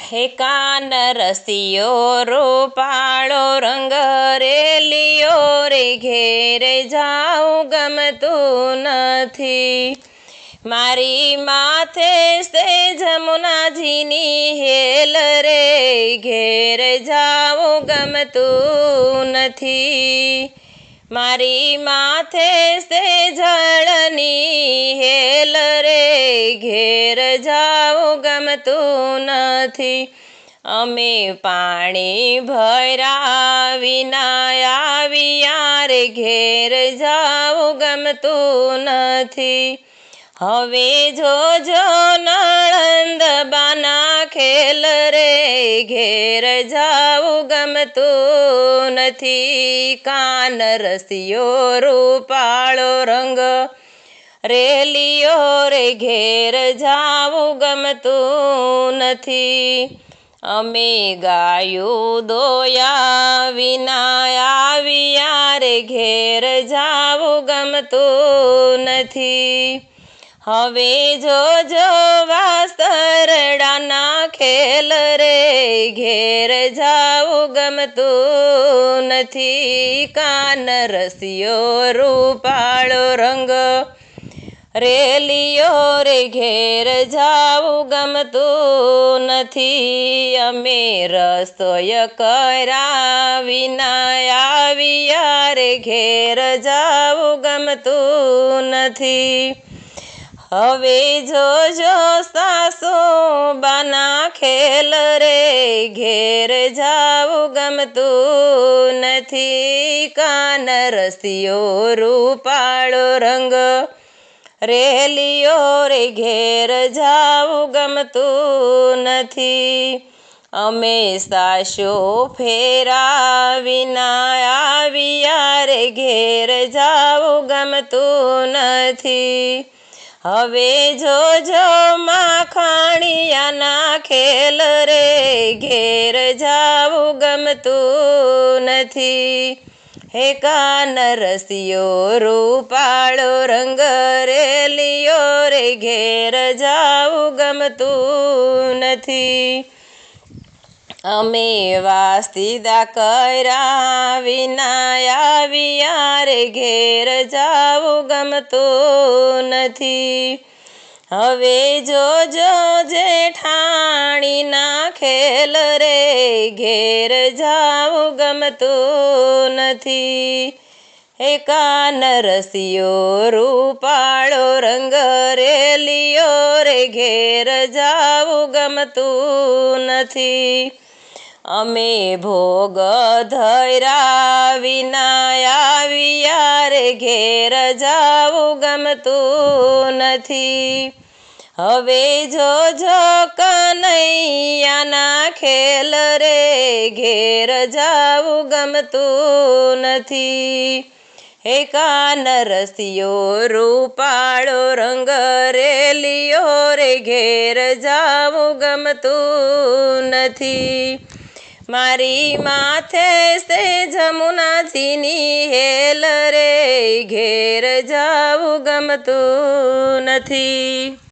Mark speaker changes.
Speaker 1: હે કાન રસિયો રૂપાળો રંગ રેલિયો રે ઘેરે જાઉં ગમતું નથી. મારી માથે સે જમુનાજીની હેલ રે ઘેર જાવું ગમતું નથી. મારી માથે સે જળની હેલ રે ઘેર જાવું ગમતું નથી. અમે પાણી ભર્યા વિના આવ્યા રે ઘેર જાવું ગમતું નથી. હવે જોજો નળંદબાના ખેલ રે ઘેર જાવું ગમતું નથી. કાન રસિયો રૂપાળો રંગ રેલિયો રે ઘેર જાવું ગમતું નથી. અમે ગાયું દોયા વિના આવ્યા રે ઘેર જાવું ગમતું નથી. હવે જોજો વાસરડાના ખેલ રે ઘેર જાવું ગમતું નથી. કાન રસિયો રૂપાળો રંગ રેલિયો રે ઘેર જાવું ગમતું નથી. અમે રસોઈ કર્યા વિના આવ્યા રે ઘેર જાવું ગમતું નથી. હવે જોજો સાસુબાના ખેલ રે ઘેર જાવું ગમતું નથી. કાન રસિયો રૂપાળો રંગ રેલિયો રે ઘેર જાવું ગમતું નથી. અમે સાસો ફેરા વિના આવ્યા રે ઘેર જાવું ગમતું નથી. હવે જોજો માખણિયાના ખેલ રે ઘેર જાવું ગમતું નથી. હે કાન રસિયો રૂપાળો રંગ રેલિયો રે ઘેર જાવું ગમતું નથી. અમે વાસીદા કર્યા વિના આવ્યા રે ઘેર જાવું ગમતું નથી. હવે જોજો જેઠાણીના ખેલ રે ઘેર જાવું ગમતું નથી. હે કાન રસિયો રૂપાળો રંગ રેલિયો રે ઘેર જાવું ગમતું નથી. અમે ભોગ ધર્યા વિના આવ્યા રે ઘેર જાવું ગમતું નથી. હવે જોજો કનૈયાના ખેલ રે ઘેર જાવું ગમતું નથી. હે કાન રસિયો રૂપાળો રંગ રેલિયો રે ઘેર જાવું ગમતું નથી. મારી માથે સે જમુનાજીની હેલ રે ઘેર જાવું ગમતું નથી.